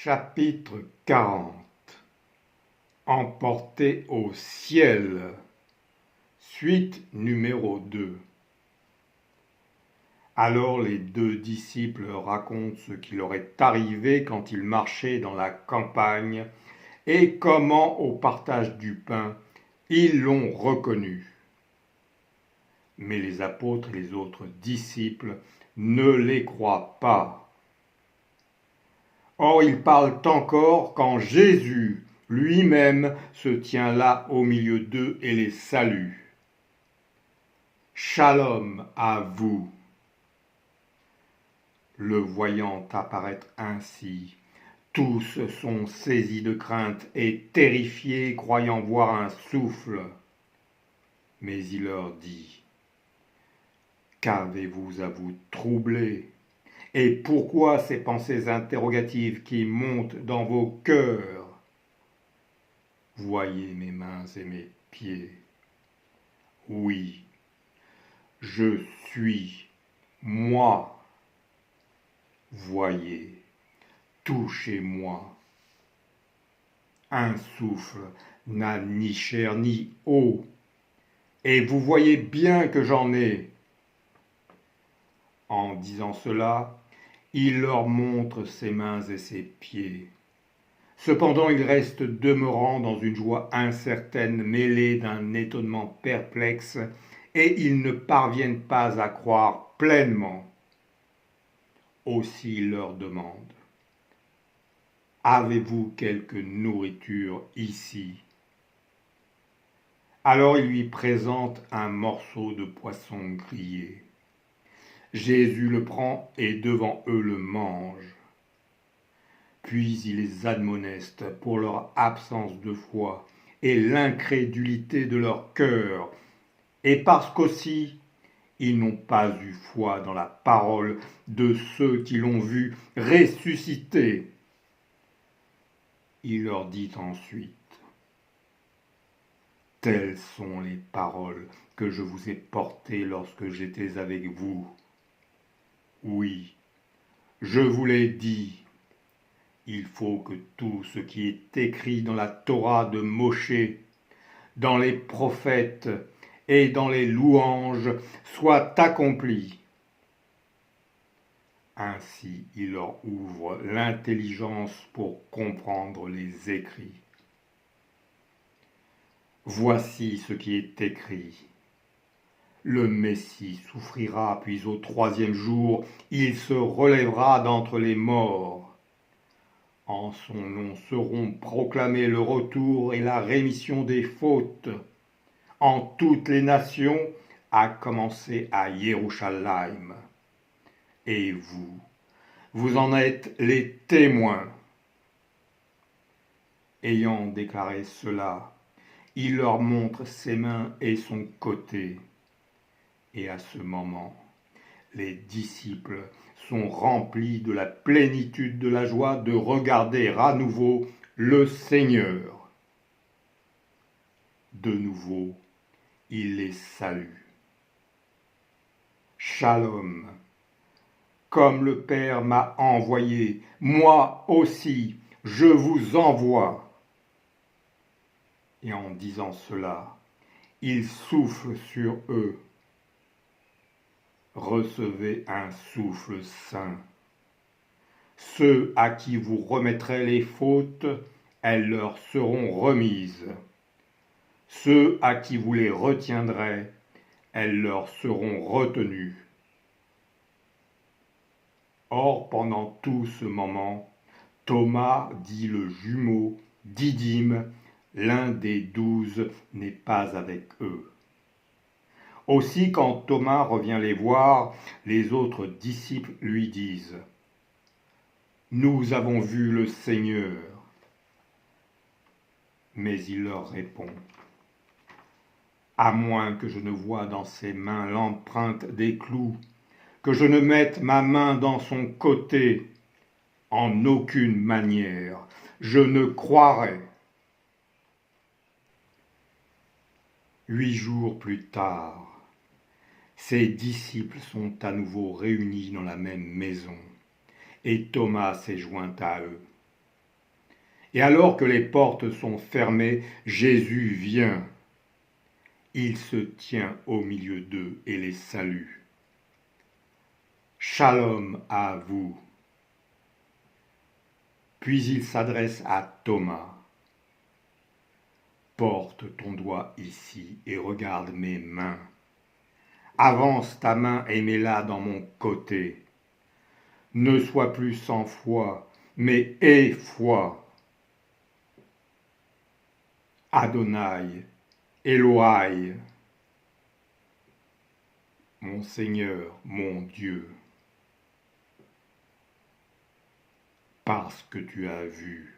Chapitre 40. Emporté au ciel. Suite numéro 2. Alors les deux disciples racontent ce qui leur est arrivé quand ils marchaient dans la campagne et comment au partage du pain ils l'ont reconnu. Mais les apôtres et les autres disciples ne les croient pas. Or ils parlent encore quand Jésus lui-même se tient là au milieu d'eux et les salue. Shalom à vous. Le voyant apparaître ainsi, tous sont saisis de crainte et terrifiés, croyant voir un souffle. Mais il leur dit : qu'avez-vous à vous troubler ? Et pourquoi ces pensées interrogatives qui montent dans vos cœurs ? Voyez mes mains et mes pieds. Oui, je suis moi. Voyez, touchez-moi. Un souffle n'a ni chair ni eau, et vous voyez bien que j'en ai. En disant cela, il leur montre ses mains et ses pieds. Cependant, ils restent demeurant dans une joie incertaine, mêlée d'un étonnement perplexe, et ils ne parviennent pas à croire pleinement. Aussi il leur demande : avez-vous quelque nourriture ici ? Alors il lui présente un morceau de poisson grillé. Jésus le prend et devant eux le mange. Puis il les admoneste pour leur absence de foi et l'incrédulité de leur cœur, et parce qu'aussi ils n'ont pas eu foi dans la parole de ceux qui l'ont vu ressusciter. Il leur dit ensuite : telles sont les paroles que je vous ai portées lorsque j'étais avec vous. Oui, je vous l'ai dit. Il faut que tout ce qui est écrit dans la Torah de Moshe, dans les prophètes et dans les louanges soit accompli. Ainsi, il leur ouvre l'intelligence pour comprendre les écrits. Voici ce qui est écrit. Le Messie souffrira, puis au 3e jour, il se relèvera d'entre les morts. En son nom seront proclamés le retour et la rémission des fautes en toutes les nations, à commencer à Yerushalayim. Et vous en êtes les témoins. Ayant déclaré cela, il leur montre ses mains et son côté. Et à ce moment, les disciples sont remplis de la plénitude de la joie de regarder à nouveau le Seigneur. De nouveau, il les salue. Shalom. Comme le Père m'a envoyé, moi aussi, je vous envoie. Et en disant cela, il souffle sur eux. Recevez un souffle saint. Ceux à qui vous remettrez les fautes, elles leur seront remises. Ceux à qui vous les retiendrez, elles leur seront retenues. Or, pendant tout ce moment, Thomas, dit le jumeau, Didyme, l'un des 12, n'est pas avec eux. Aussi, quand Thomas revient les voir, les autres disciples lui disent : nous avons vu le Seigneur. Mais il leur répond : à moins que je ne voie dans ses mains l'empreinte des clous, que je ne mette ma main dans son côté, en aucune manière je ne croirai. 8 jours plus tard, ses disciples sont à nouveau réunis dans la même maison, et Thomas s'est joint à eux. Et alors que les portes sont fermées, Jésus vient. Il se tient au milieu d'eux et les salue. Shalom à vous. Puis il s'adresse à Thomas. Porte ton doigt ici et regarde mes mains. Avance ta main et mets-la dans mon côté. Ne sois plus sans foi, mais aie foi. Adonai, Elohai, mon Seigneur, mon Dieu. Parce que tu as vu,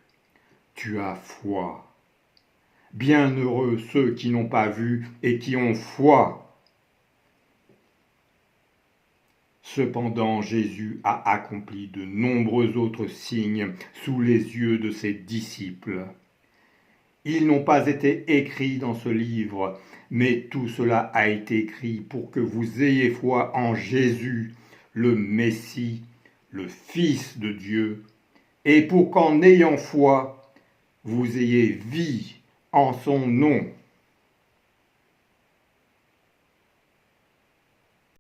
tu as foi. Bienheureux ceux qui n'ont pas vu et qui ont foi. Cependant, Jésus a accompli de nombreux autres signes sous les yeux de ses disciples. Ils n'ont pas été écrits dans ce livre, mais tout cela a été écrit pour que vous ayez foi en Jésus, le Messie, le Fils de Dieu, et pour qu'en ayant foi, vous ayez vie en son nom.